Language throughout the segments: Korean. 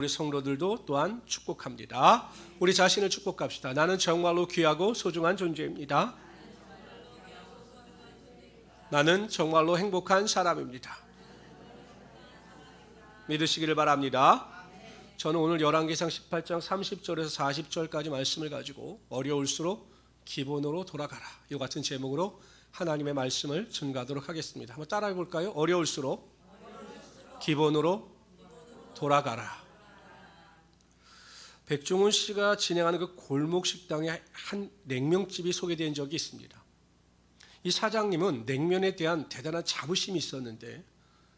우리 성도들도 또한 축복합니다. 우리 자신을 축복합시다. 나는 정말로 귀하고 소중한 존재입니다. 나는 정말로 행복한 사람입니다. 믿으시기를 바랍니다. 저는 오늘 열왕기상 18장 30절에서 40절까지 말씀을 가지고 어려울수록 기본으로 돌아가라, 이 같은 제목으로 하나님의 말씀을 전가하도록 하겠습니다. 한번 따라해 볼까요? 어려울수록 기본으로 돌아가라. 백종원 씨가 진행하는 그 골목 식당에 한 냉면집이 소개된 적이 있습니다. 이 사장님은 냉면에 대한 대단한 자부심이 있었는데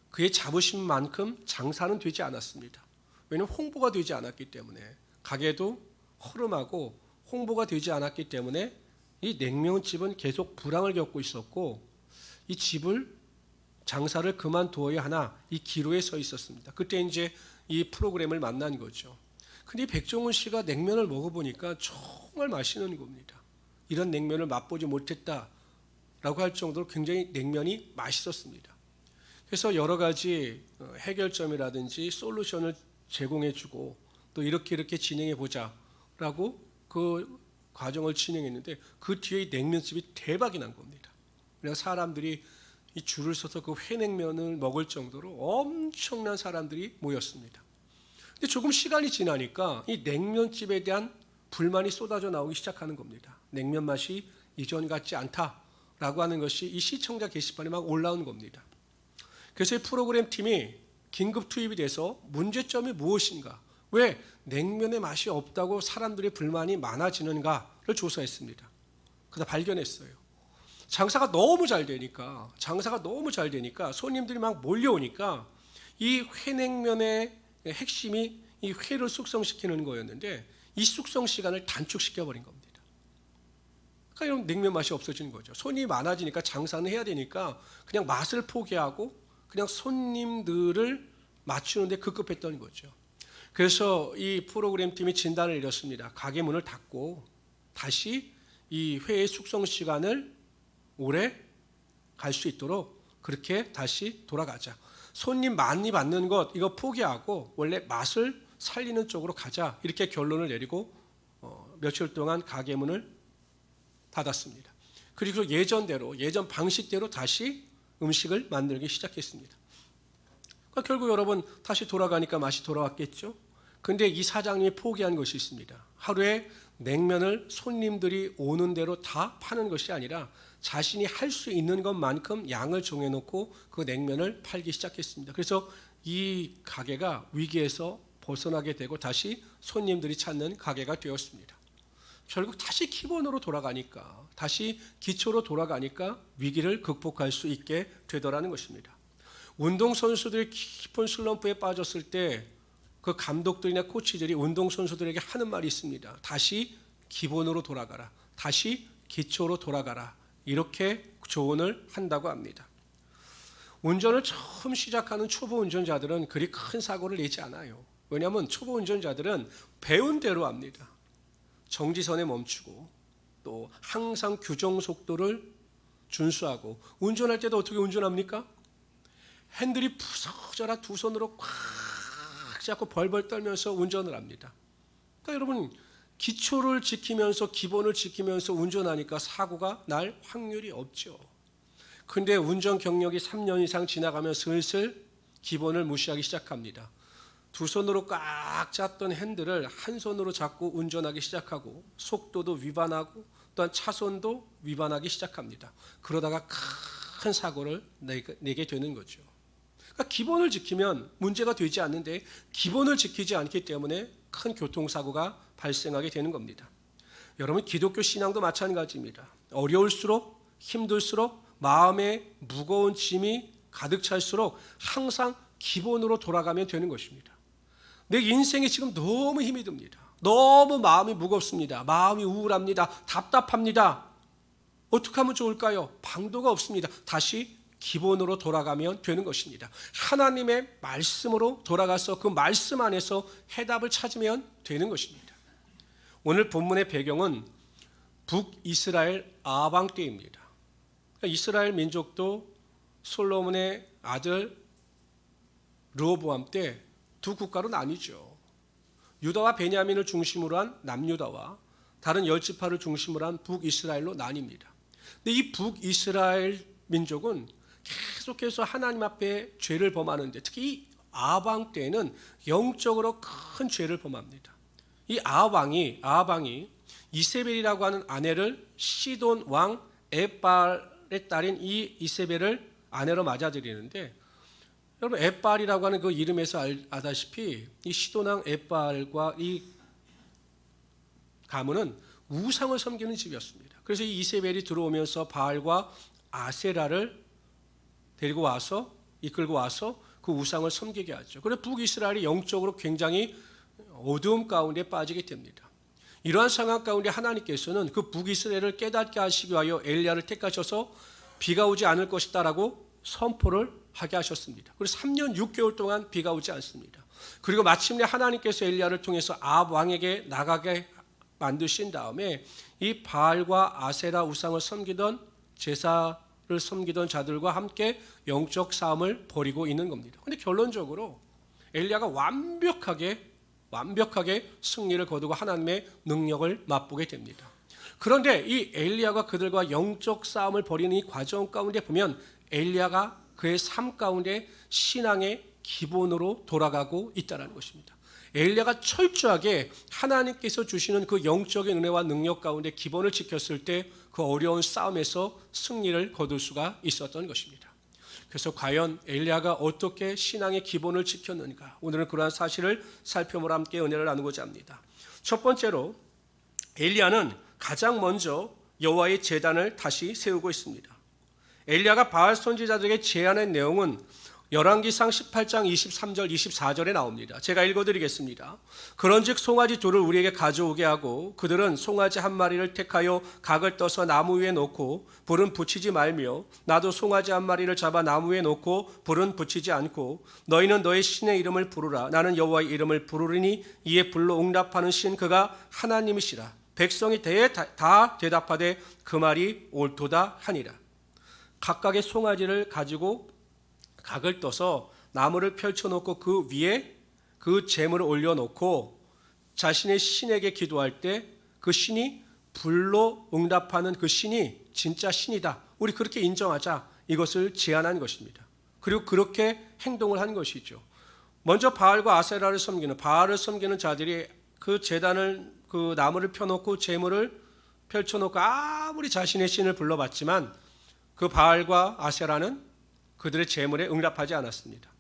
그의 자부심만큼 장사는 되지 않았습니다. 왜냐하면 홍보가 되지 않았기 때문에, 가게도 허름하고 홍보가 되지 않았기 때문에 이 냉면집은 계속 불황을 겪고 있었고, 이 집을 장사를 그만두어야 하나 이 기로에 서 있었습니다. 그때 이제 이 프로그램을 만난 거죠. 근데 백종원 씨가 냉면을 먹어보니까 정말 맛있는 겁니다. 이런 냉면을 맛보지 못했다라고 할 정도로 굉장히 냉면이 맛있었습니다. 그래서 여러 가지 해결점이라든지 솔루션을 제공해주고 또 이렇게 진행해 보자라고 그 과정을 진행했는데 그 뒤에 이 냉면집이 대박이 난 겁니다. 그래서 사람들이 이 줄을 서서 그 회냉면을 먹을 정도로 엄청난 사람들이 모였습니다. 근데 조금 시간이 지나니까 이 냉면집에 대한 불만이 쏟아져 나오기 시작하는 겁니다. 냉면 맛이 이전 같지 않다라고 하는 것이 이 시청자 게시판에 막 올라오는 겁니다. 그래서 이 프로그램 팀이 긴급 투입이 돼서 문제점이 무엇인가, 왜 냉면의 맛이 없다고 사람들의 불만이 많아지는가를 조사했습니다. 그래서 발견했어요. 장사가 너무 잘 되니까 손님들이 막 몰려오니까 이 회냉면의 핵심이 이 회를 숙성시키는 거였는데 이 숙성 시간을 단축시켜 버린 겁니다. 그러니까 이런 냉면 맛이 없어지는 거죠. 손님이 많아지니까 장사는 해야 되니까 그냥 맛을 포기하고 그냥 손님들을 맞추는데 급급했던 거죠. 그래서 이 프로그램 팀이 진단을 내렸습니다. 가게 문을 닫고 다시 이 회의 숙성 시간을 오래 갈 수 있도록 그렇게 다시 돌아가자. 손님 많이 받는 것 이거 포기하고 원래 맛을 살리는 쪽으로 가자, 이렇게 결론을 내리고 며칠 동안 가게 문을 닫았습니다. 그리고 예전 방식대로 다시 음식을 만들기 시작했습니다. 그러니까 결국 여러분 다시 돌아가니까 맛이 돌아왔겠죠. 근데 이 사장님이 포기한 것이 있습니다. 하루에 냉면을 손님들이 오는 대로 다 파는 것이 아니라 자신이 할 수 있는 것만큼 양을 정해놓고 그 냉면을 팔기 시작했습니다. 그래서 이 가게가 위기에서 벗어나게 되고 다시 손님들이 찾는 가게가 되었습니다. 결국 다시 기본으로 돌아가니까, 다시 기초로 돌아가니까 위기를 극복할 수 있게 되더라는 것입니다. 운동선수들이 깊은 슬럼프에 빠졌을 때 그 감독들이나 코치들이 운동선수들에게 하는 말이 있습니다. 다시 기본으로 돌아가라, 다시 기초로 돌아가라, 이렇게 조언을 한다고 합니다. 운전을 처음 시작하는 초보 운전자들은 그리 큰 사고를 내지 않아요. 왜냐하면 초보 운전자들은 배운 대로 합니다. 정지선에 멈추고 또 항상 규정 속도를 준수하고, 운전할 때도 어떻게 운전합니까? 핸들이 부서져라 두 손으로 꽉 잡고 벌벌 떨면서 운전을 합니다. 그러니까 여러분, 기초를 지키면서 기본을 지키면서 운전하니까 사고가 날 확률이 없죠. 근데 운전 경력이 3년 이상 지나가면 슬슬 기본을 무시하기 시작합니다. 두 손으로 꽉 잡던 핸들을 한 손으로 잡고 운전하기 시작하고, 속도도 위반하고 또한 차선도 위반하기 시작합니다. 그러다가 큰 사고를 내게 되는 거죠. 그러니까 기본을 지키면 문제가 되지 않는데 기본을 지키지 않기 때문에 큰 교통사고가 발생하게 되는 겁니다. 여러분, 기독교 신앙도 마찬가지입니다. 어려울수록, 힘들수록, 마음에 무거운 짐이 가득 찰수록 항상 기본으로 돌아가면 되는 것입니다. 내 인생이 지금 너무 힘이 듭니다. 너무 마음이 무겁습니다. 마음이 우울합니다. 답답합니다. 어떻게 하면 좋을까요? 방도가 없습니다. 다시 기본으로 돌아가면 되는 것입니다. 하나님의 말씀으로 돌아가서 그 말씀 안에서 해답을 찾으면 되는 것입니다. 오늘 본문의 배경은 북이스라엘 아방 때입니다. 이스라엘 민족도 솔로몬의 아들 르호보암 때 두 국가로 나뉘죠. 유다와 베냐민을 중심으로 한 남유다와 다른 10지파를 중심으로 한 북이스라엘로 나뉩니다. 근데 이 북이스라엘 민족은 계속해서 하나님 앞에 죄를 범하는데, 특히 이 아방 때에는 영적으로 큰 죄를 범합니다. 이 아방이 이세벨이라고 하는 아내를 시돈 왕 에발의 딸인 이 이세벨을 아내로 맞아들이는데, 여러분 에발이라고 하는 그 이름에서 아다시피 이 시돈 왕 에발과 이 가문은 우상을 섬기는 집이었습니다. 그래서 이 이세벨이 들어오면서 바알과 아세라를 이끌고 와서 그 우상을 섬기게 하죠. 그래서 북이스라엘이 영적으로 굉장히 어두움 가운데 빠지게 됩니다. 이러한 상황 가운데 하나님께서는 그 북이스라엘을 깨닫게 하시기 위하여 엘리야를 택하셔서 비가 오지 않을 것이다라고 선포를 하게 하셨습니다. 그래서 3년 6개월 동안 비가 오지 않습니다. 그리고 마침내 하나님께서 엘리야를 통해서 아합 왕에게 나가게 만드신 다음에 이 바알과 아세라 우상을 섬기던 제사를 섬기던 자들과 함께 영적 싸움을 벌이고 있는 겁니다. 그런데 결론적으로 엘리야가 완벽하게 승리를 거두고 하나님의 능력을 맛보게 됩니다. 그런데 이 엘리야가 그들과 영적 싸움을 벌이는 이 과정 가운데 보면 엘리야가 그의 삶 가운데 신앙의 기본으로 돌아가고 있다는 것입니다. 엘리야가 철저하게 하나님께서 주시는 그 영적인 은혜와 능력 가운데 기본을 지켰을 때 그 어려운 싸움에서 승리를 거둘 수가 있었던 것입니다. 그래서 과연 엘리야가 어떻게 신앙의 기본을 지켰는가, 오늘은 그러한 사실을 살펴보며 함께 은혜를 나누고자 합니다. 첫 번째로 엘리야는 가장 먼저 여호와의 제단을 다시 세우고 있습니다. 엘리야가 바알 선지자들에게 제안한 내용은 열왕기상 18장 23절 24절에 나옵니다. 제가 읽어드리겠습니다. 그런즉 송아지 둘을 우리에게 가져오게 하고 그들은 송아지 한 마리를 택하여 각을 떠서 나무 위에 놓고 불은 붙이지 말며 나도 송아지 한 마리를 잡아 나무 위에 놓고 불은 붙이지 않고 너희는 너의 신의 이름을 부르라. 나는 여호와의 이름을 부르리니 이에 불로 응답하는 신 그가 하나님이시라. 백성이 다 대답하되 그 말이 옳도다 하니라. 각각의 송아지를 가지고 각을 떠서 나무를 펼쳐놓고 그 위에 그 제물을 올려놓고 자신의 신에게 기도할 때 그 신이 불로 응답하는 그 신이 진짜 신이다. 우리 그렇게 인정하자. 이것을 제안한 것입니다. 그리고 그렇게 행동을 한 것이죠. 먼저 바알과 아세라를 섬기는 바알을 섬기는 자들이 그 제단을 그 나무를 펴놓고 제물을 펼쳐놓고 아무리 자신의 신을 불러봤지만 그 바알과 아세라는 그들의 제물에 응답하지 않았습니다.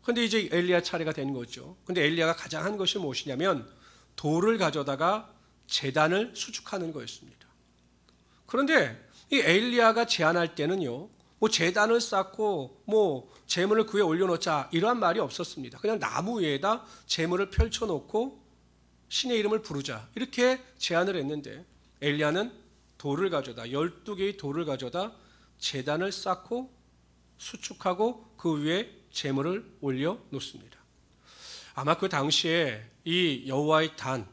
그런데 이제 엘리야 차례가 된 거죠. 그런데 엘리야가 가장 한 것이 무엇이냐면 돌을 가져다가 제단을 수축하는 거였습니다. 그런데 이 엘리야가 제안할 때는요, 뭐 제단을 쌓고 뭐 제물을 그 위에 올려놓자 이러한 말이 없었습니다. 그냥 나무 위에다 제물을 펼쳐놓고 신의 이름을 부르자 이렇게 제안을 했는데 엘리야는 돌을 가져다 12개의 돌을 가져다 제단을 쌓고 수축하고 그 위에 제물을 올려 놓습니다. 아마 그 당시에 이 여호와의 단,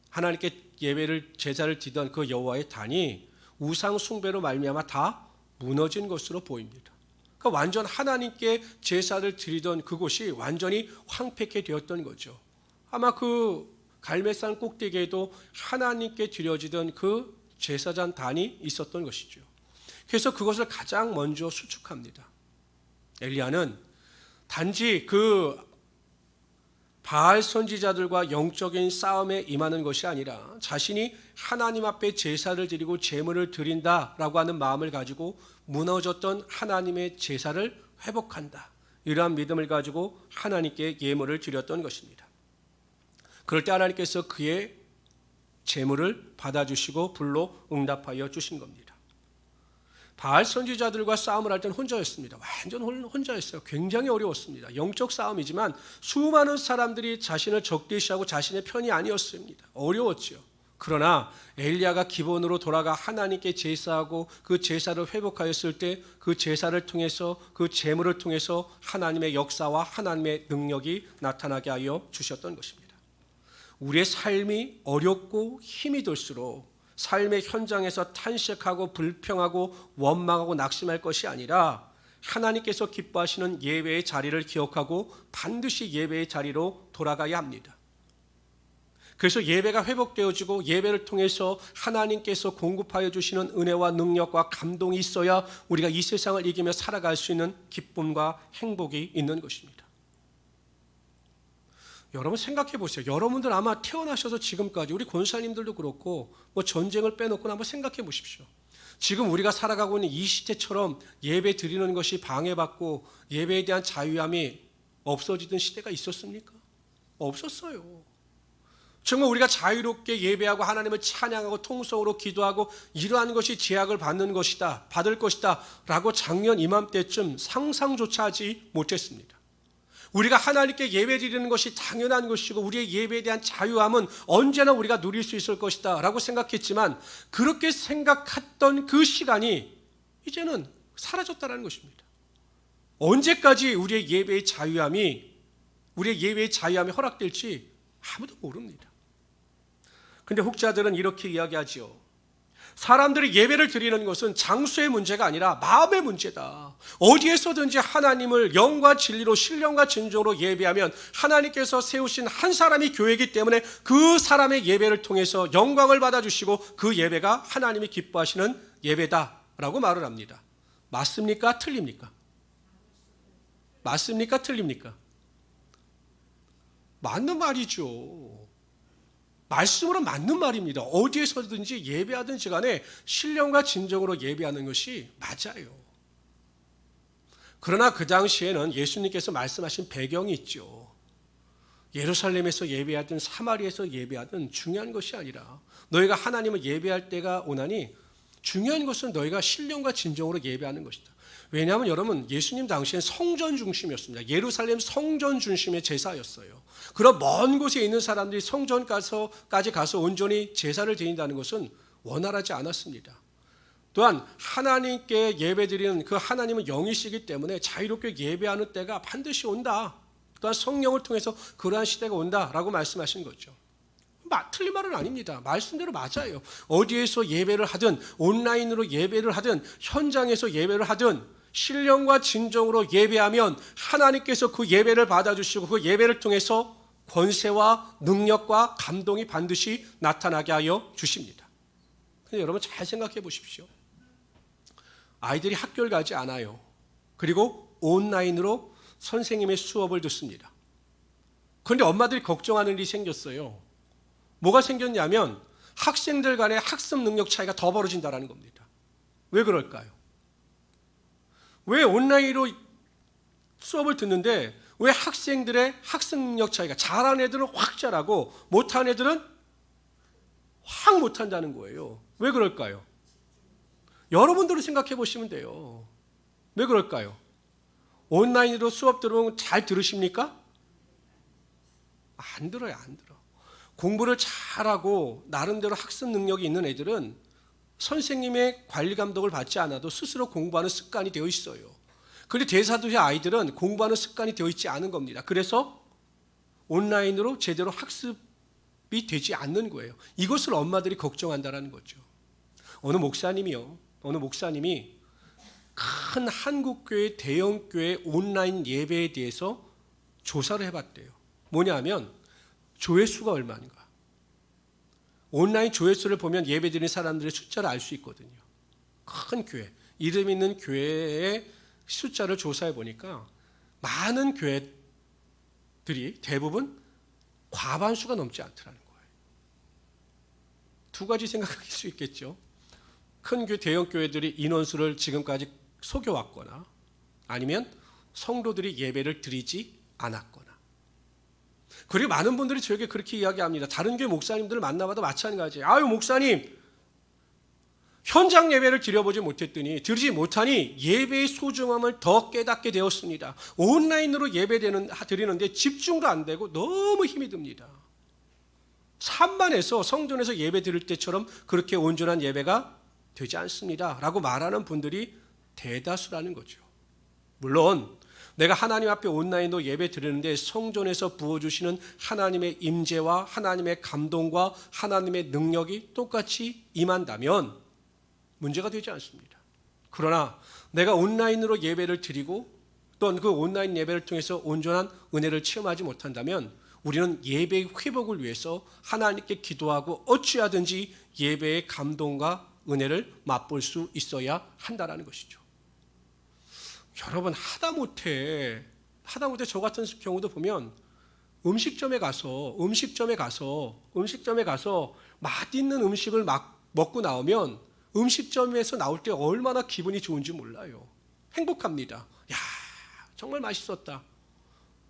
하나님께 예배를 제사를 드리던 그 여호와의 단이 우상 숭배로 말미암아 다 무너진 것으로 보입니다. 그러니까 완전 하나님께 제사를 드리던 그곳이 완전히 황폐케 되었던 거죠. 아마 그 갈멜산 꼭대기에도 하나님께 드려지던 그 제사장 단이 있었던 것이죠. 그래서 그것을 가장 먼저 수축합니다. 엘리야는 단지 그 바알 선지자들과 영적인 싸움에 임하는 것이 아니라 자신이 하나님 앞에 제사를 드리고 제물을 드린다라고 하는 마음을 가지고 무너졌던 하나님의 제사를 회복한다. 이러한 믿음을 가지고 하나님께 예물을 드렸던 것입니다. 그럴 때 하나님께서 그의 제물을 받아주시고 불로 응답하여 주신 겁니다. 바알 선지자들과 싸움을 할 때는 혼자였습니다. 완전 혼자였어요. 굉장히 어려웠습니다. 영적 싸움이지만 수많은 사람들이 자신을 적대시하고 자신의 편이 아니었습니다. 어려웠죠. 그러나 엘리야가 기본으로 돌아가 하나님께 제사하고 그 제사를 회복하였을 때 그 제사를 통해서 그 제물을 통해서 하나님의 역사와 하나님의 능력이 나타나게 하여 주셨던 것입니다. 우리의 삶이 어렵고 힘이 들수록 삶의 현장에서 탄식하고 불평하고 원망하고 낙심할 것이 아니라 하나님께서 기뻐하시는 예배의 자리를 기억하고 반드시 예배의 자리로 돌아가야 합니다. 그래서 예배가 회복되어지고 예배를 통해서 하나님께서 공급하여 주시는 은혜와 능력과 감동이 있어야 우리가 이 세상을 이기며 살아갈 수 있는 기쁨과 행복이 있는 것입니다. 여러분 생각해 보세요. 여러분들 아마 태어나셔서 지금까지 우리 권사님들도 그렇고 뭐 전쟁을 빼놓고 한번 생각해 보십시오. 지금 우리가 살아가고 있는 이 시대처럼 예배 드리는 것이 방해받고 예배에 대한 자유함이 없어지던 시대가 있었습니까? 없었어요. 정말 우리가 자유롭게 예배하고 하나님을 찬양하고 통성으로 기도하고 이러한 것이 제약을 받을 것이다 라고 작년 이맘때쯤 상상조차 하지 못했습니다. 우리가 하나님께 예배 드리는 것이 당연한 것이고 우리의 예배에 대한 자유함은 언제나 우리가 누릴 수 있을 것이다 라고 생각했지만 그렇게 생각했던 그 시간이 이제는 사라졌다는 것입니다. 언제까지 우리의 예배의 자유함이 허락될지 아무도 모릅니다. 근데 혹자들은 이렇게 이야기하지요. 사람들이 예배를 드리는 것은 장소의 문제가 아니라 마음의 문제다. 어디에서든지 하나님을 영과 진리로 신령과 진정으로 예배하면 하나님께서 세우신 한 사람이 교회이기 때문에 그 사람의 예배를 통해서 영광을 받아주시고 그 예배가 하나님이 기뻐하시는 예배다라고 말을 합니다. 맞습니까? 틀립니까? 맞습니까? 틀립니까? 맞는 말이죠. 말씀으로 맞는 말입니다. 어디에서든지 예배하든지 간에 신령과 진정으로 예배하는 것이 맞아요. 그러나 그 당시에는 예수님께서 말씀하신 배경이 있죠. 예루살렘에서 예배하든 사마리아에서 예배하든 중요한 것이 아니라 너희가 하나님을 예배할 때가 오나니 중요한 것은 너희가 신령과 진정으로 예배하는 것이다. 왜냐하면 여러분 예수님 당시엔 성전 중심이었습니다. 예루살렘 성전 중심의 제사였어요. 그런 먼 곳에 있는 사람들이 성전까지 가서 온전히 제사를 드린다는 것은 원활하지 않았습니다. 또한 하나님께 예배드리는 그 하나님은 영이시기 때문에 자유롭게 예배하는 때가 반드시 온다. 또한 성령을 통해서 그러한 시대가 온다라고 말씀하신 거죠. 틀린 말은 아닙니다. 말씀대로 맞아요. 어디에서 예배를 하든 온라인으로 예배를 하든 현장에서 예배를 하든 신령과 진정으로 예배하면 하나님께서 그 예배를 받아주시고 그 예배를 통해서 권세와 능력과 감동이 반드시 나타나게 하여 주십니다. 근데 여러분 잘 생각해 보십시오. 아이들이 학교를 가지 않아요. 그리고 온라인으로 선생님의 수업을 듣습니다. 그런데 엄마들이 걱정하는 일이 생겼어요. 뭐가 생겼냐면 학생들 간의 학습 능력 차이가 더 벌어진다는 겁니다. 왜 그럴까요? 왜 온라인으로 수업을 듣는데 왜 학생들의 학습 능력 차이가 잘하는 애들은 확 잘하고 못하는 애들은 확 못한다는 거예요. 왜 그럴까요? 여러분들은 생각해 보시면 돼요. 왜 그럴까요? 온라인으로 수업 들으면 잘 들으십니까? 안 들어요. 안 들어. 공부를 잘하고 나름대로 학습 능력이 있는 애들은 선생님의 관리 감독을 받지 않아도 스스로 공부하는 습관이 되어 있어요. 그런데 대사도시 아이들은 공부하는 습관이 되어 있지 않은 겁니다. 그래서 온라인으로 제대로 학습이 되지 않는 거예요. 이것을 엄마들이 걱정한다는 거죠. 어느 목사님이 큰 한국교회 대형교회 온라인 예배에 대해서 조사를 해봤대요. 뭐냐면 조회수가 얼마인가. 온라인 조회수를 보면 예배드리는 사람들의 숫자를 알 수 있거든요. 큰 교회, 이름 있는 교회의 숫자를 조사해 보니까 많은 교회들이 대부분 과반수가 넘지 않더라는 거예요. 두 가지 생각할 수 있겠죠. 큰 교회, 대형 교회들이 인원수를 지금까지 속여왔거나 아니면 성도들이 예배를 드리지 않았거나. 그리고 많은 분들이 저에게 그렇게 이야기합니다. 다른 교회 목사님들을 만나봐도 마찬가지예요. 아유 목사님, 현장 예배를 드리지 못하니 예배의 소중함을 더 깨닫게 되었습니다. 온라인으로 예배 드리는데 집중도 안 되고 너무 힘이 듭니다. 산만해서 성전에서 예배 드릴 때처럼 그렇게 온전한 예배가 되지 않습니다 라고 말하는 분들이 대다수라는 거죠. 물론 내가 하나님 앞에 온라인으로 예배 드리는데 성전에서 부어주시는 하나님의 임재와 하나님의 감동과 하나님의 능력이 똑같이 임한다면 문제가 되지 않습니다. 그러나 내가 온라인으로 예배를 드리고 또는 그 온라인 예배를 통해서 온전한 은혜를 체험하지 못한다면 우리는 예배의 회복을 위해서 하나님께 기도하고 어찌하든지 예배의 감동과 은혜를 맛볼 수 있어야 한다는 것이죠. 여러분, 하다못해 저 같은 경우도 보면 음식점에 가서 맛있는 음식을 막 먹고 나오면 음식점에서 나올 때 얼마나 기분이 좋은지 몰라요. 행복합니다. 야, 정말 맛있었다.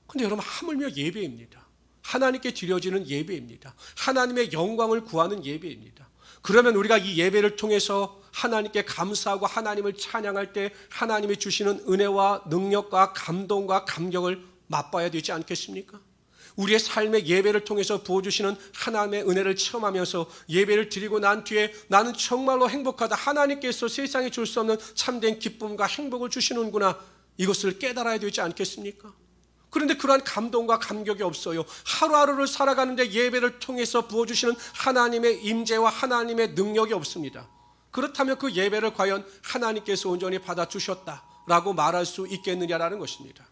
근데 여러분, 하물며 예배입니다. 하나님께 드려지는 예배입니다. 하나님의 영광을 구하는 예배입니다. 그러면 우리가 이 예배를 통해서 하나님께 감사하고 하나님을 찬양할 때 하나님이 주시는 은혜와 능력과 감동과 감격을 맛봐야 되지 않겠습니까? 우리의 삶의 예배를 통해서 부어주시는 하나님의 은혜를 체험하면서 예배를 드리고 난 뒤에 나는 정말로 행복하다. 하나님께서 세상에 줄 수 없는 참된 기쁨과 행복을 주시는구나. 이것을 깨달아야 되지 않겠습니까? 그런데 그러한 감동과 감격이 없어요. 하루하루를 살아가는데 예배를 통해서 부어주시는 하나님의 임재와 하나님의 능력이 없습니다. 그렇다면 그 예배를 과연 하나님께서 온전히 받아주셨다라고 말할 수 있겠느냐라는 것입니다.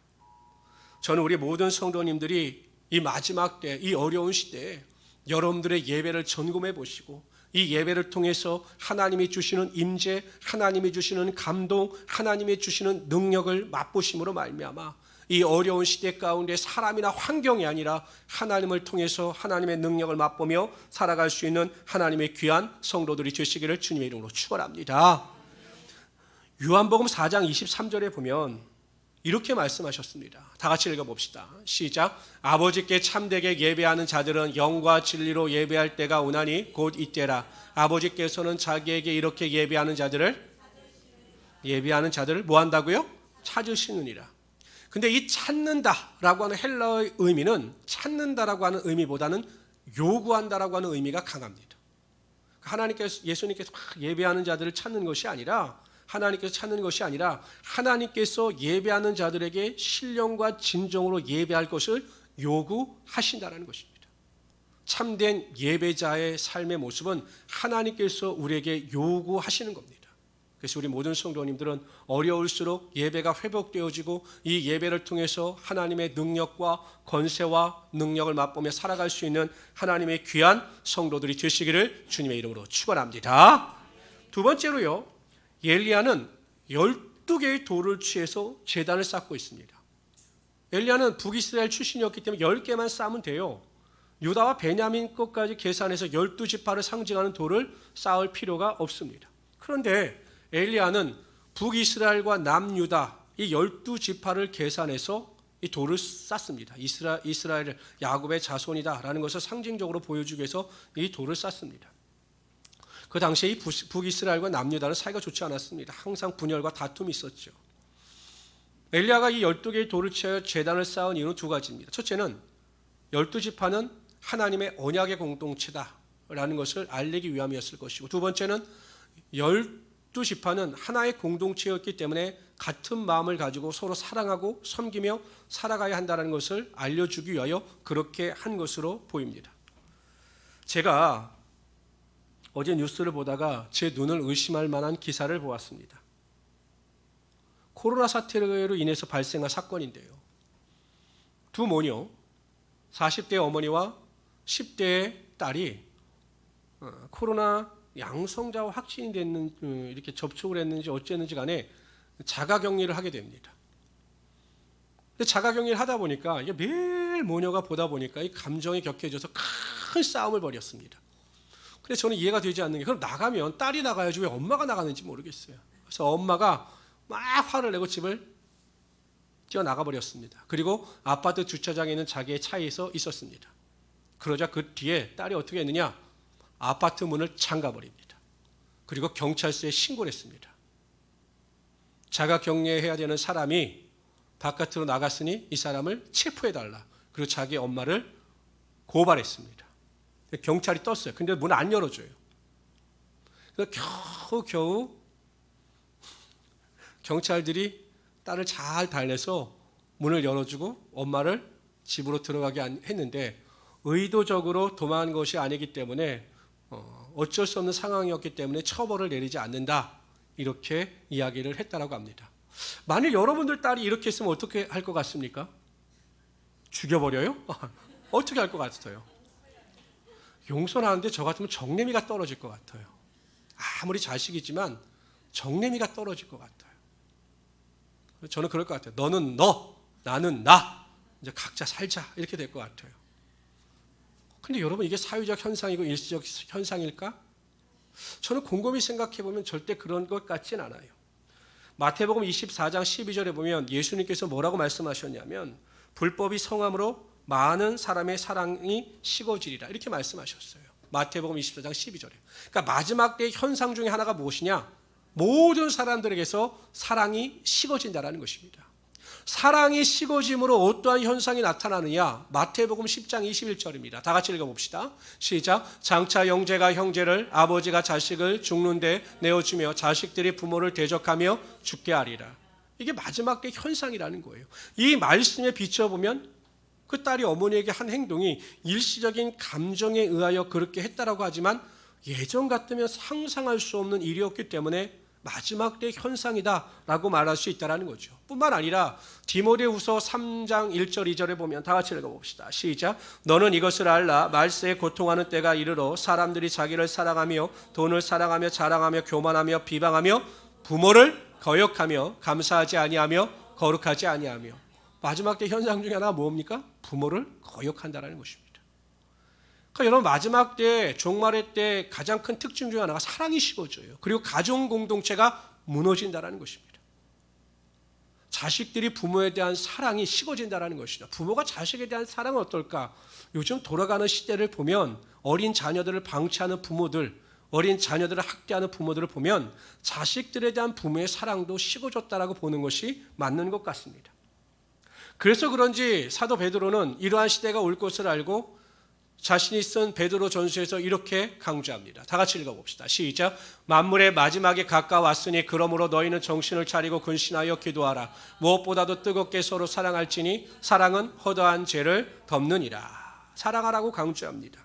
저는 우리 모든 성도님들이 이 마지막 때, 이 어려운 시대에 여러분들의 예배를 점검해 보시고 이 예배를 통해서 하나님이 주시는 임재, 하나님이 주시는 감동, 하나님이 주시는 능력을 맛보심으로 말미암아 이 어려운 시대 가운데 사람이나 환경이 아니라 하나님을 통해서 하나님의 능력을 맛보며 살아갈 수 있는 하나님의 귀한 성도들이 되시기를 주님의 이름으로 축원합니다. 요한복음 4장 23절에 보면 이렇게 말씀하셨습니다. 다 같이 읽어봅시다. 시작. 아버지께 참되게 예배하는 자들은 영과 진리로 예배할 때가 오나니 곧 이때라. 아버지께서는 자기에게 이렇게 예배하는 자들을 뭐 한다고요? 찾으시느니라. 근데 이 찾는다라고 하는 헬라어의 의미는 찾는다라고 하는 의미보다는 요구한다라고 하는 의미가 강합니다. 예수님께서 예배하는 자들을 찾는 것이 아니라 하나님께서 예배하는 자들에게 신령과 진정으로 예배할 것을 요구하신다는 것입니다. 참된 예배자의 삶의 모습은 하나님께서 우리에게 요구하시는 겁니다. 그래서 우리 모든 성도님들은 어려울수록 예배가 회복되어지고 이 예배를 통해서 하나님의 능력과 권세와 능력을 맛보며 살아갈 수 있는 하나님의 귀한 성도들이 되시기를 주님의 이름으로 축원합니다. 두 번째로요, 엘리야는 12개의 돌을 취해서 제단을 쌓고 있습니다. 엘리야는 북이스라엘 출신이었기 때문에 10개만 쌓으면 돼요. 유다와 베냐민 것까지 계산해서 12지파를 상징하는 돌을 쌓을 필요가 없습니다. 그런데 엘리야는 북이스라엘과 남유다 이 12지파를 계산해서 이 돌을 쌓습니다. 이스라엘 야곱의 자손이다라는 것을 상징적으로 보여주기 위해서 이 돌을 쌓습니다. 그 당시에 이 북이스라엘과 남유다는 사이가 좋지 않았습니다. 항상 분열과 다툼이 있었죠. 엘리야가 이 12개의 돌을 채워 제단을 쌓은 이유는 두 가지입니다. 첫째는 12지파는 하나님의 언약의 공동체다라는 것을 알리기 위함이었을 것이고, 두 번째는 12지파는 하나의 공동체였기 때문에 같은 마음을 가지고 서로 사랑하고 섬기며 살아가야 한다는 것을 알려주기 위하여 그렇게 한 것으로 보입니다. 제가 어제 뉴스를 보다가 제 눈을 의심할 만한 기사를 보았습니다. 코로나 사태로 인해서 발생한 사건인데요. 두 모녀, 40대 어머니와 10대의 딸이 코로나 양성자와 확진이 됐는지 이렇게 접촉을 했는지 어쨌는지 간에 자가격리를 하게 됩니다. 근데 자가격리를 하다 보니까 이게 매일 모녀가 보다 보니까 이 감정이 격해져서 큰 싸움을 벌였습니다. 그래서 저는 이해가 되지 않는 게, 그럼 나가면 딸이 나가야지 왜 엄마가 나가는지 모르겠어요. 그래서 엄마가 막 화를 내고 집을 뛰어나가 버렸습니다. 그리고 아파트 주차장에 있는 자기의 차에서 있었습니다. 그러자 그 뒤에 딸이 어떻게 했느냐, 아파트 문을 잠가버립니다. 그리고 경찰서에 신고를 했습니다. 자가격리해야 되는 사람이 바깥으로 나갔으니 이 사람을 체포해달라. 그리고 자기 엄마를 고발했습니다. 경찰이 떴어요. 근데 문 안 열어줘요. 그래서 겨우 경찰들이 딸을 잘 달래서 문을 열어주고 엄마를 집으로 들어가게 했는데, 의도적으로 도망한 것이 아니기 때문에 어쩔 수 없는 상황이었기 때문에 처벌을 내리지 않는다, 이렇게 이야기를 했다라고 합니다. 만일 여러분들 딸이 이렇게 했으면 어떻게 할 것 같습니까? 죽여버려요? 어떻게 할 것 같아요? 용서는 하는데 저 같으면 정내미가 떨어질 것 같아요. 아무리 자식이지만 정내미가 떨어질 것 같아요. 저는 그럴 것 같아요. 너는 너, 나는 나. 이제 각자 살자. 이렇게 될 것 같아요. 근데 여러분, 이게 사회적 현상이고 일시적 현상일까? 저는 곰곰이 생각해 보면 절대 그런 것 같진 않아요. 마태복음 24장 12절에 보면 예수님께서 뭐라고 말씀하셨냐면 불법이 성함으로 많은 사람의 사랑이 식어지리라 이렇게 말씀하셨어요. 마태복음 24장 12절에. 그러니까 마지막 때의 현상 중에 하나가 무엇이냐? 모든 사람들에게서 사랑이 식어진다는 것입니다. 사랑이 식어짐으로 어떠한 현상이 나타나느냐? 마태복음 10장 21절입니다. 다 같이 읽어봅시다. 시작. 장차 형제가 형제를, 아버지가 자식을 죽는데 내어주며 자식들이 부모를 대적하며 죽게 하리라. 이게 마지막 때 현상이라는 거예요. 이 말씀에 비춰보면 그 딸이 어머니에게 한 행동이 일시적인 감정에 의하여 그렇게 했다라고 하지만 예전 같으면 상상할 수 없는 일이었기 때문에 마지막 때 현상이다라고 말할 수 있다는 거죠. 뿐만 아니라 디모데후서 3장 1절 2절에 보면 다 같이 읽어봅시다. 시작. 너는 이것을 알라. 말세에 고통하는 때가 이르러 사람들이 자기를 사랑하며 돈을 사랑하며 자랑하며 교만하며 비방하며 부모를 거역하며 감사하지 아니하며 거룩하지 아니하며. 마지막 때 현상 중에 하나가 뭡니까? 부모를 거역한다는 것입니다. 그러니까 여러분, 마지막 때 종말의 때 가장 큰 특징 중에 하나가 사랑이 식어져요. 그리고 가정 공동체가 무너진다는 것입니다. 자식들이 부모에 대한 사랑이 식어진다는 것이다. 부모가 자식에 대한 사랑은 어떨까? 요즘 돌아가는 시대를 보면 어린 자녀들을 방치하는 부모들, 어린 자녀들을 학대하는 부모들을 보면 자식들에 대한 부모의 사랑도 식어졌다라고 보는 것이 맞는 것 같습니다. 그래서 그런지 사도 베드로는 이러한 시대가 올 것을 알고 자신이 쓴 베드로 전서에서 이렇게 강조합니다. 다 같이 읽어봅시다. 시작. 만물의 마지막에 가까웠으니 그러므로 너희는 정신을 차리고 근신하여 기도하라. 무엇보다도 뜨겁게 서로 사랑할지니 사랑은 허다한 죄를 덮느니라. 사랑하라고 강조합니다.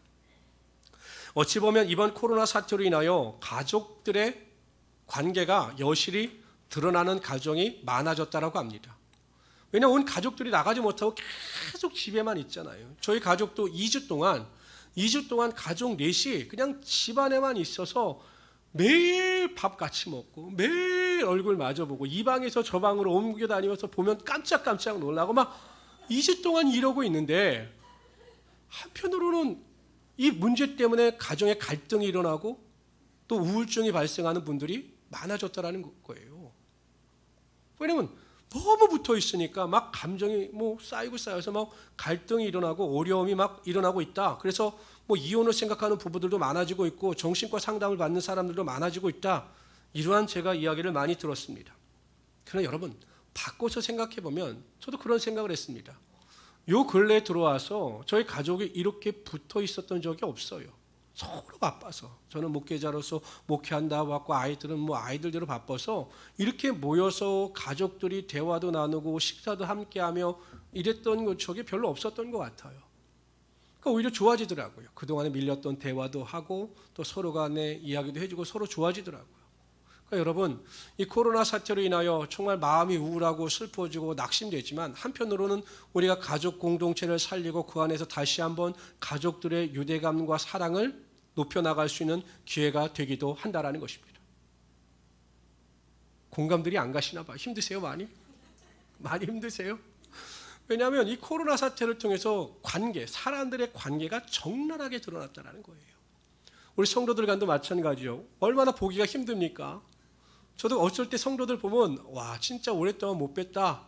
어찌 보면 이번 코로나 사태로 인하여 가족들의 관계가 여실히 드러나는 가정이 많아졌다고 합니다. 왜냐하면 온 가족들이 나가지 못하고 계속 집에만 있잖아요. 저희 가족도 2주 동안 가족 넷이 그냥 집 안에만 있어서 매일 밥 같이 먹고 매일 얼굴 마주보고 이 방에서 저 방으로 옮겨 다니면서 보면 깜짝깜짝 놀라고 막 2주 동안 이러고 있는데, 한편으로는 이 문제 때문에 가정에 갈등이 일어나고 또 우울증이 발생하는 분들이 많아졌다는 거예요. 왜냐하면 너무 붙어 있으니까 막 감정이 쌓여서 막 갈등이 일어나고 어려움이 막 일어나고 있다. 그래서 이혼을 생각하는 부부들도 많아지고 있고 정신과 상담을 받는 사람들도 많아지고 있다. 이러한 제가 이야기를 많이 들었습니다. 그러나 여러분, 바꿔서 생각해 보면 저도 그런 생각을 했습니다. 요 근래에 들어와서 저희 가족이 이렇게 붙어 있었던 적이 없어요. 서로 바빠서. 저는 목회자로서 목회한다고 하고 아이들은 아이들대로 바빠서 이렇게 모여서 가족들이 대화도 나누고 식사도 함께하며 이랬던 적이 별로 없었던 것 같아요. 그러니까 오히려 좋아지더라고요. 그동안에 밀렸던 대화도 하고 또 서로 간에 이야기도 해주고 서로 좋아지더라고요. 그러니까 여러분, 이 코로나 사태로 인하여 정말 마음이 우울하고 슬퍼지고 낙심되지만 한편으로는 우리가 가족 공동체를 살리고 그 안에서 다시 한번 가족들의 유대감과 사랑을 높여나갈 수 있는 기회가 되기도 한다라는 것입니다. 공감들이 안 가시나 봐요. 힘드세요? 많이 힘드세요? 왜냐하면 이 코로나 사태를 통해서 사람들의 관계가 적나라하게 드러났다는 거예요. 우리 성도들 간도 마찬가지죠. 얼마나 보기가 힘듭니까? 저도 어쩔 때 성도들 보면 진짜 오랫동안 못 뵀다.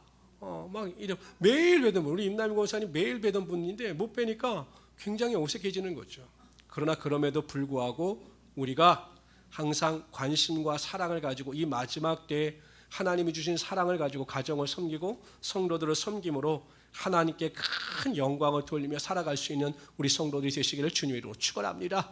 매일 뵈던 분, 우리 임남희 권사님 매일 뵈던 분인데 못 뵈니까 굉장히 어색해지는 거죠. 그러나 그럼에도 불구하고 우리가 항상 관심과 사랑을 가지고 이 마지막 때에 하나님이 주신 사랑을 가지고 가정을 섬기고 성도들을 섬김으로 하나님께 큰 영광을 돌리며 살아갈 수 있는 우리 성도들이 되시기를 주님 이름으로 축원합니다.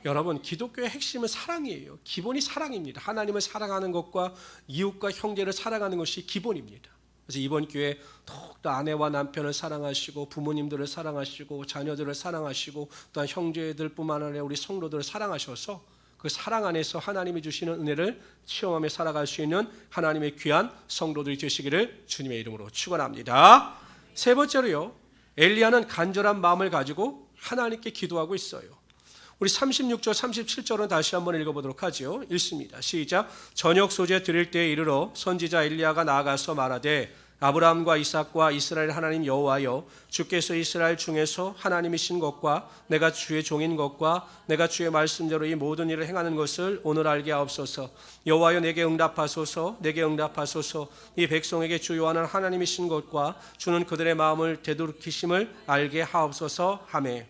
여러분, 기독교의 핵심은 사랑이에요. 기본이 사랑입니다. 하나님을 사랑하는 것과 이웃과 형제를 사랑하는 것이 기본입니다. 그래서 이번 기회에 더욱더 아내와 남편을 사랑하시고 부모님들을 사랑하시고 자녀들을 사랑하시고 또한 형제들뿐만 아니라 우리 성도들을 사랑하셔서 그 사랑 안에서 하나님이 주시는 은혜를 체험하며 살아갈 수 있는 하나님의 귀한 성도들이 되시기를 주님의 이름으로 축원합니다. 세 번째로요, 엘리야는 간절한 마음을 가지고 하나님께 기도하고 있어요. 우리 36절 37절은 다시 한번 읽어보도록 하죠. 읽습니다. 시작. 저녁 소재 드릴 때에 이르러 선지자 엘리야가 나아가서 말하되 아브라함과 이삭과 이스라엘 하나님 여호와여, 주께서 이스라엘 중에서 하나님이신 것과 내가 주의 종인 것과 내가 주의 말씀대로 이 모든 일을 행하는 것을 오늘 알게 하옵소서. 여호와여, 내게 응답하소서. 내게 응답하소서. 이 백성에게 주 여호와는 하나님이신 것과 주는 그들의 마음을 되돌이키심을 알게 하옵소서 하매.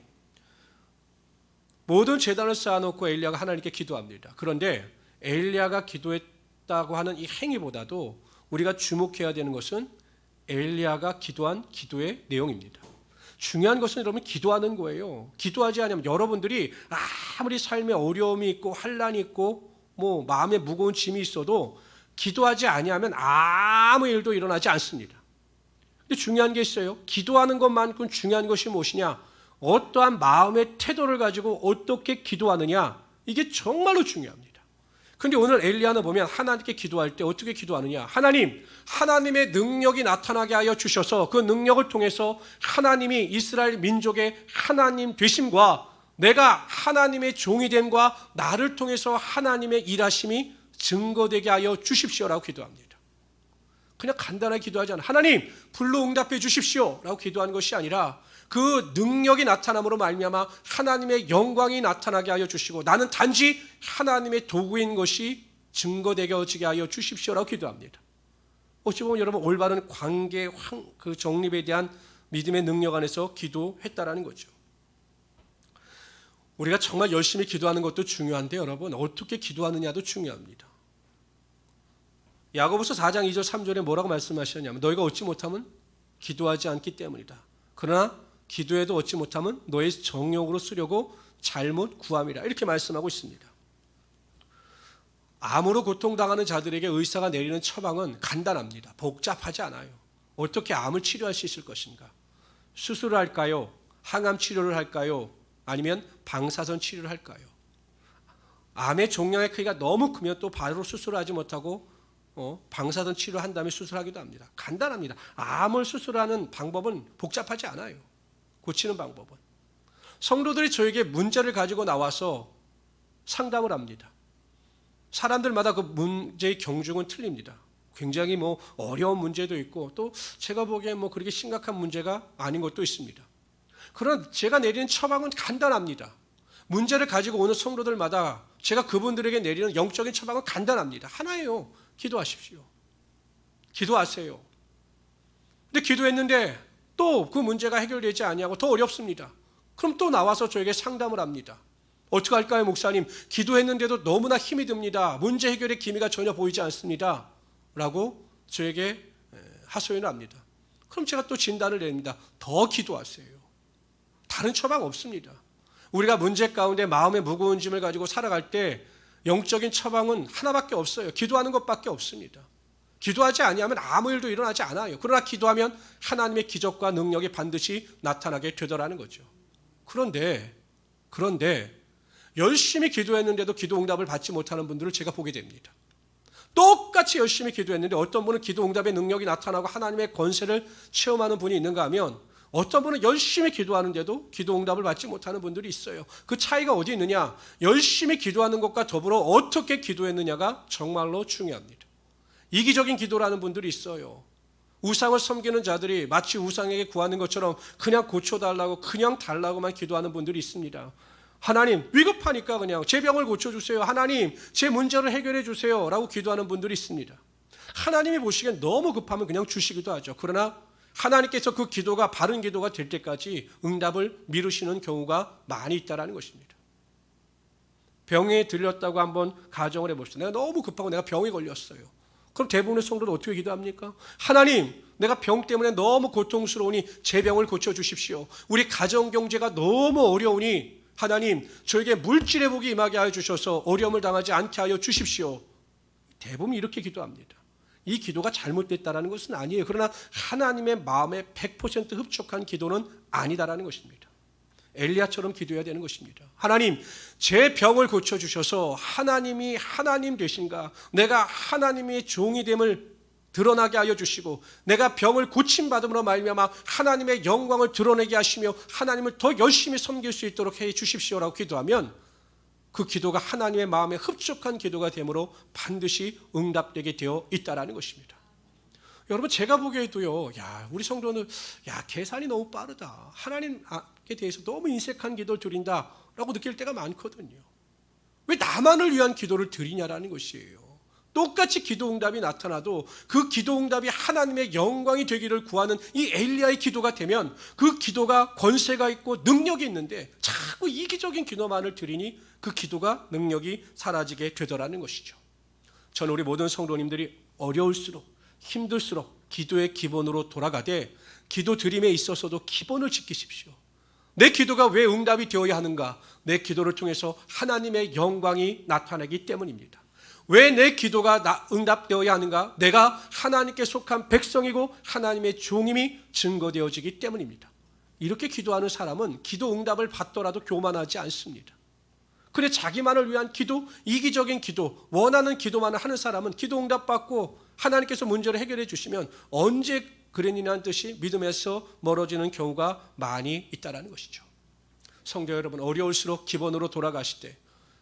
모든 제단을 쌓아놓고 엘리야가 하나님께 기도합니다. 그런데 엘리야가 기도했다고 하는 이 행위보다도 우리가 주목해야 되는 것은 엘리야가 기도한 기도의 내용입니다. 중요한 것은 여러분 기도하는 거예요. 기도하지 않으면 여러분들이 아무리 삶에 어려움이 있고 환난이 있고 뭐 마음에 무거운 짐이 있어도 기도하지 아니하면 아무 일도 일어나지 않습니다. 근데 중요한 게 있어요. 기도하는 것만큼 중요한 것이 무엇이냐? 어떠한 마음의 태도를 가지고 어떻게 기도하느냐, 이게 정말로 중요합니다. 근데 오늘 엘리야는 보면 하나님께 기도할 때 어떻게 기도하느냐? 하나님, 하나님의 능력이 나타나게 하여 주셔서 그 능력을 통해서 하나님이 이스라엘 민족의 하나님 되심과 내가 하나님의 종이 됨과 나를 통해서 하나님의 일하심이 증거되게 하여 주십시오라고 기도합니다. 그냥 간단하게 기도하지 않아요. 하나님, 불로 응답해 주십시오라고 기도하는 것이 아니라 그 능력이 나타남으로 말미암아 하나님의 영광이 나타나게 하여 주시고 나는 단지 하나님의 도구인 것이 증거되게 하여 주십시오라고 기도합니다. 어찌 보면 여러분 올바른 관계 그 정립에 대한 믿음의 능력 안에서 기도했다라는 거죠. 우리가 정말 열심히 기도하는 것도 중요한데 여러분 어떻게 기도하느냐도 중요합니다. 야고보서 4장 2절 3절에 뭐라고 말씀하셨냐면 너희가 얻지 못하면 기도하지 않기 때문이다. 그러나 기도해도 얻지 못하면 너의 정욕으로 쓰려고 잘못 구함이라 이렇게 말씀하고 있습니다. 암으로 고통당하는 자들에게 의사가 내리는 처방은 간단합니다. 복잡하지 않아요. 어떻게 암을 치료할 수 있을 것인가? 수술을 할까요? 항암 치료를 할까요? 아니면 방사선 치료를 할까요? 암의 종양의 크기가 너무 크면 또 바로 수술하지 못하고 방사선 치료한 다음에 수술하기도 합니다. 간단합니다. 암을 수술하는 방법은 복잡하지 않아요. 고치는 방법은. 성도들이 저에게 문제를 가지고 나와서 상담을 합니다. 사람들마다 그 문제의 경중은 틀립니다. 굉장히 어려운 문제도 있고 또 제가 보기엔 그렇게 심각한 문제가 아닌 것도 있습니다. 그러나 제가 내리는 처방은 간단합니다. 문제를 가지고 오는 성도들마다 제가 그분들에게 내리는 영적인 처방은 간단합니다. 하나예요. 기도하십시오. 기도하세요. 근데 기도했는데 또 그 문제가 해결되지 아니하고 더 어렵습니다. 그럼 또 나와서 저에게 상담을 합니다. 어떻게 할까요, 목사님? 기도했는데도 너무나 힘이 듭니다. 문제 해결의 기미가 전혀 보이지 않습니다. 라고 저에게 하소연을 합니다. 그럼 제가 또 진단을 내립니다. 더 기도하세요. 다른 처방 없습니다. 우리가 문제 가운데 마음의 무거운 짐을 가지고 살아갈 때 영적인 처방은 하나밖에 없어요. 기도하는 것밖에 없습니다. 기도하지 아니하면 아무 일도 일어나지 않아요. 그러나 기도하면 하나님의 기적과 능력이 반드시 나타나게 되더라는 거죠. 그런데 열심히 기도했는데도 기도 응답을 받지 못하는 분들을 제가 보게 됩니다. 똑같이 열심히 기도했는데 어떤 분은 기도 응답의 능력이 나타나고 하나님의 권세를 체험하는 분이 있는가 하면 어떤 분은 열심히 기도하는데도 기도 응답을 받지 못하는 분들이 있어요. 그 차이가 어디 있느냐? 열심히 기도하는 것과 더불어 어떻게 기도했느냐가 정말로 중요합니다. 이기적인 기도라는 분들이 있어요. 우상을 섬기는 자들이 마치 우상에게 구하는 것처럼 그냥 고쳐달라고 그냥 달라고만 기도하는 분들이 있습니다. 하나님 위급하니까 그냥 제 병을 고쳐주세요. 하나님 제 문제를 해결해 주세요 라고 기도하는 분들이 있습니다. 하나님이 보시기엔 너무 급하면 그냥 주시기도 하죠. 그러나 하나님께서 그 기도가 바른 기도가 될 때까지 응답을 미루시는 경우가 많이 있다는 것입니다. 병에 들렸다고 한번 가정을 해봅시다. 내가 너무 급하고 내가 병이 걸렸어요. 그럼 대부분의 성도는 어떻게 기도합니까? 하나님, 내가 병 때문에 너무 고통스러우니 제 병을 고쳐주십시오. 우리 가정경제가 너무 어려우니 하나님, 저에게 물질의 복이 임하게 하여 주셔서 어려움을 당하지 않게 하여 주십시오. 대부분 이렇게 기도합니다. 이 기도가 잘못됐다는 것은 아니에요. 그러나 하나님의 마음에 100% 흡족한 기도는 아니다라는 것입니다. 엘리야처럼 기도해야 되는 것입니다. 하나님, 제 병을 고쳐주셔서 하나님이 하나님 되신가, 내가 하나님의 종이 됨을 드러나게 하여 주시고 내가 병을 고침받음으로 말미암아 하나님의 영광을 드러내게 하시며 하나님을 더 열심히 섬길 수 있도록 해 주십시오라고 기도하면 그 기도가 하나님의 마음에 흡족한 기도가 되므로 반드시 응답되게 되어 있다라는 것입니다. 여러분, 제가 보기에도요, 우리 성도는 계산이 너무 빠르다, 하나님께 대해서 너무 인색한 기도를 드린다라고 느낄 때가 많거든요. 왜 나만을 위한 기도를 드리냐라는 것이에요. 똑같이 기도 응답이 나타나도 그 기도 응답이 하나님의 영광이 되기를 구하는 이 엘리야의 기도가 되면 그 기도가 권세가 있고 능력이 있는데 자꾸 이기적인 기도만을 드리니 그 기도가 능력이 사라지게 되더라는 것이죠. 저는 우리 모든 성도님들이 어려울수록 힘들수록 기도의 기본으로 돌아가되 기도 드림에 있어서도 기본을 지키십시오. 내 기도가 왜 응답이 되어야 하는가? 내 기도를 통해서 하나님의 영광이 나타나기 때문입니다. 왜 내 기도가 응답되어야 하는가? 내가 하나님께 속한 백성이고 하나님의 종임이 증거되어지기 때문입니다. 이렇게 기도하는 사람은 기도 응답을 받더라도 교만하지 않습니다. 그래 자기만을 위한 기도, 이기적인 기도, 원하는 기도만 하는 사람은 기도 응답받고 하나님께서 문제를 해결해 주시면 언제 그랬느냐는 뜻이 믿음에서 멀어지는 경우가 많이 있다는 것이죠. 성도 여러분, 어려울수록 기본으로 돌아가실 때,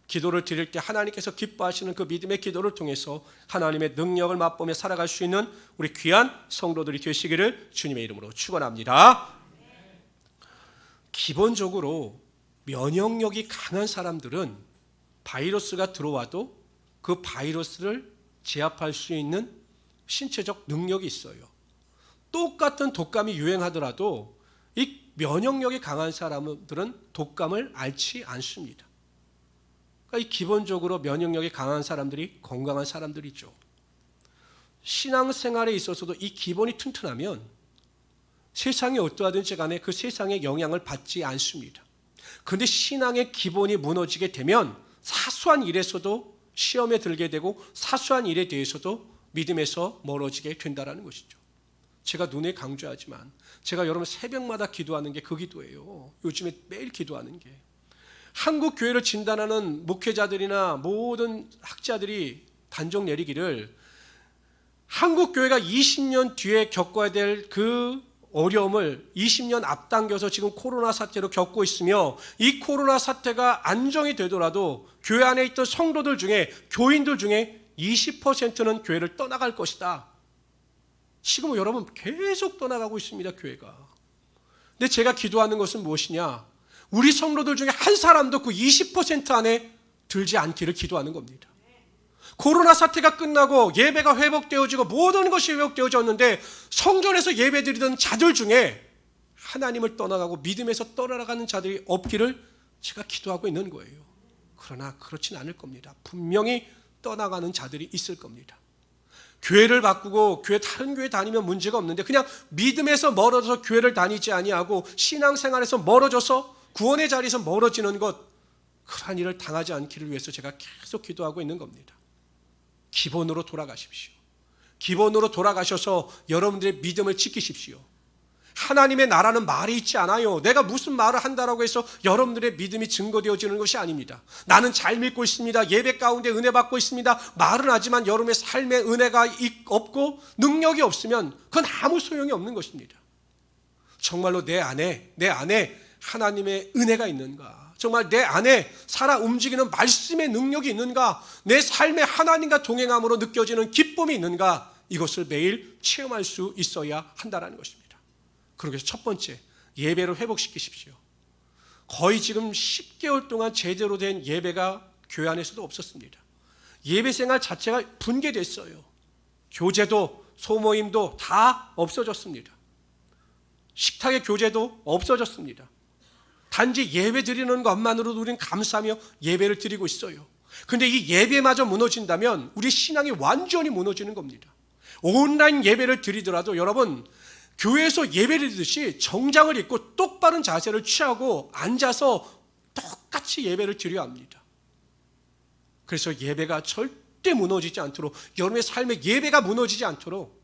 기도를 드릴 때 하나님께서 기뻐하시는 그 믿음의 기도를 통해서 하나님의 능력을 맛보며 살아갈 수 있는 우리 귀한 성도들이 되시기를 주님의 이름으로 축원합니다. 기본적으로 면역력이 강한 사람들은 바이러스가 들어와도 그 바이러스를 제압할 수 있는 신체적 능력이 있어요. 똑같은 독감이 유행하더라도 이 면역력이 강한 사람들은 독감을 앓지 않습니다. 그러니까 이 기본적으로 면역력이 강한 사람들이 건강한 사람들이죠. 신앙생활에 있어서도 이 기본이 튼튼하면 세상이 어떠하든지 간에 그 세상의 영향을 받지 않습니다. 그런데 신앙의 기본이 무너지게 되면 사소한 일에서도 시험에 들게 되고 사소한 일에 대해서도 믿음에서 멀어지게 된다는 것이죠. 제가 눈에 강조하지만 제가 여러분 새벽마다 기도하는 게 그 기도예요. 요즘에 매일 기도하는 게. 한국 교회를 진단하는 목회자들이나 모든 학자들이 단정 내리기를 한국 교회가 20년 뒤에 겪어야 될 그 어려움을 20년 앞당겨서 지금 코로나 사태로 겪고 있으며 이 코로나 사태가 안정이 되더라도 교회 안에 있던 성도들 중에 교인들 중에 20%는 교회를 떠나갈 것이다. 지금 여러분 계속 떠나가고 있습니다, 교회가. 근데 제가 기도하는 것은 무엇이냐? 우리 성도들 중에 한 사람도 그 20% 안에 들지 않기를 기도하는 겁니다. 코로나 사태가 끝나고 예배가 회복되어지고 모든 것이 회복되어졌는데 성전에서 예배드리던 자들 중에 하나님을 떠나가고 믿음에서 떠나가는 자들이 없기를 제가 기도하고 있는 거예요. 그러나 그렇진 않을 겁니다. 분명히 떠나가는 자들이 있을 겁니다. 교회를 바꾸고 다른 교회 다니면 문제가 없는데 그냥 믿음에서 멀어져서 교회를 다니지 아니하고 신앙생활에서 멀어져서 구원의 자리에서 멀어지는 것, 그러한 일을 당하지 않기를 위해서 제가 계속 기도하고 있는 겁니다. 기본으로 돌아가십시오. 기본으로 돌아가셔서 여러분들의 믿음을 지키십시오. 하나님의 나라는 말이 있지 않아요. 내가 무슨 말을 한다라고 해서 여러분들의 믿음이 증거되어지는 것이 아닙니다. 나는 잘 믿고 있습니다. 예배 가운데 은혜 받고 있습니다. 말은 하지만 여러분의 삶에 은혜가 없고 능력이 없으면 그건 아무 소용이 없는 것입니다. 정말로 내 안에 하나님의 은혜가 있는가? 정말 내 안에 살아 움직이는 말씀의 능력이 있는가? 내 삶에 하나님과 동행함으로 느껴지는 기쁨이 있는가? 이것을 매일 체험할 수 있어야 한다는 것입니다. 그러기 위해서 첫 번째, 예배를 회복시키십시오. 거의 지금 10개월 동안 제대로 된 예배가 교회 안에서도 없었습니다. 예배 생활 자체가 붕괴됐어요. 교제도 소모임도 다 없어졌습니다. 식탁의 교제도 없어졌습니다. 단지 예배 드리는 것만으로도 우리는 감사하며 예배를 드리고 있어요. 그런데 이 예배마저 무너진다면 우리 신앙이 완전히 무너지는 겁니다. 온라인 예배를 드리더라도 여러분 교회에서 예배를 드리듯이 정장을 입고 똑바른 자세를 취하고 앉아서 똑같이 예배를 드려야 합니다. 그래서 예배가 절대 무너지지 않도록 여러분의 삶에 예배가 무너지지 않도록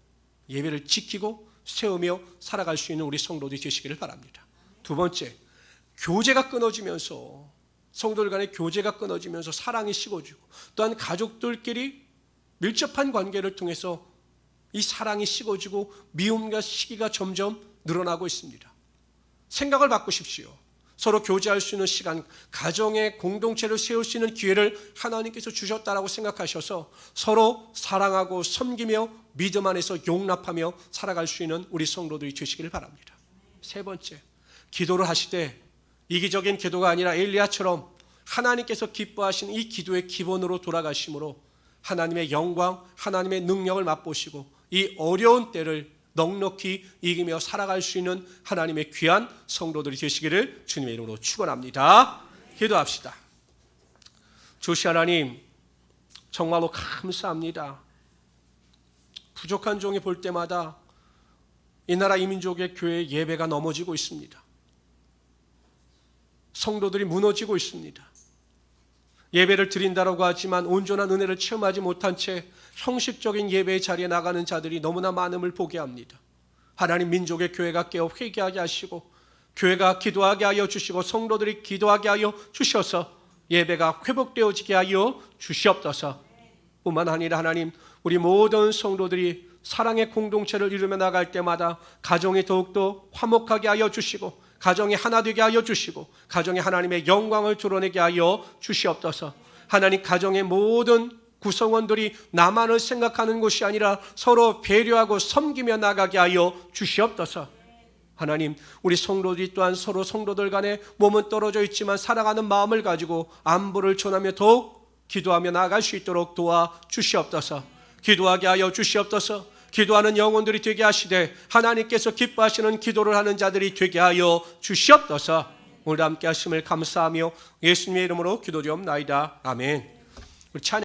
예배를 지키고 세우며 살아갈 수 있는 우리 성도들이 되시기를 바랍니다. 두 번째, 교제가 끊어지면서 성도들 간의 교제가 끊어지면서 사랑이 식어지고 또한 가족들끼리 밀접한 관계를 통해서 이 사랑이 식어지고 미움과 시기가 점점 늘어나고 있습니다. 생각을 바꾸십시오. 서로 교제할 수 있는 시간, 가정의 공동체를 세울 수 있는 기회를 하나님께서 주셨다라고 생각하셔서 서로 사랑하고 섬기며 믿음 안에서 용납하며 살아갈 수 있는 우리 성도들이 되시기를 바랍니다. 세 번째, 기도를 하시되 이기적인 기도가 아니라 엘리야처럼 하나님께서 기뻐하시는 이 기도의 기본으로 돌아가심으로 하나님의 영광, 하나님의 능력을 맛보시고 이 어려운 때를 넉넉히 이기며 살아갈 수 있는 하나님의 귀한 성도들이 되시기를 주님의 이름으로 축원합니다. 기도합시다. 주시 하나님, 정말로 감사합니다. 부족한 종이 볼 때마다 이 나라 이 민족의 교회 예배가 넘어지고 있습니다. 성도들이 무너지고 있습니다. 예배를 드린다라고 하지만 온전한 은혜를 체험하지 못한 채 형식적인 예배의 자리에 나가는 자들이 너무나 많음을 보게 합니다. 하나님, 민족의 교회가 깨어 회개하게 하시고 교회가 기도하게 하여 주시고 성도들이 기도하게 하여 주셔서 예배가 회복되어지게 하여 주시옵소서. 뿐만 아니라 하나님, 우리 모든 성도들이 사랑의 공동체를 이루며 나갈 때마다 가정이 더욱더 화목하게 하여 주시고 가정이 하나 되게 하여 주시고 가정에 하나님의 영광을 드러내게 하여 주시옵소서. 하나님, 가정의 모든 구성원들이 나만을 생각하는 것이 아니라 서로 배려하고 섬기며 나가게 하여 주시옵소서. 하나님, 우리 성도들이 또한 서로 성도들 간에 몸은 떨어져 있지만 사랑하는 마음을 가지고 안부를 전하며 더욱 기도하며 나아갈 수 있도록 도와 주시옵소서. 기도하게 하여 주시옵소서. 기도하는 영혼들이 되게 하시되 하나님께서 기뻐하시는 기도를 하는 자들이 되게 하여 주시옵소서. 오늘 함께 하심을 감사하며 예수님의 이름으로 기도드리옵나이다. 아멘. 우리 찬양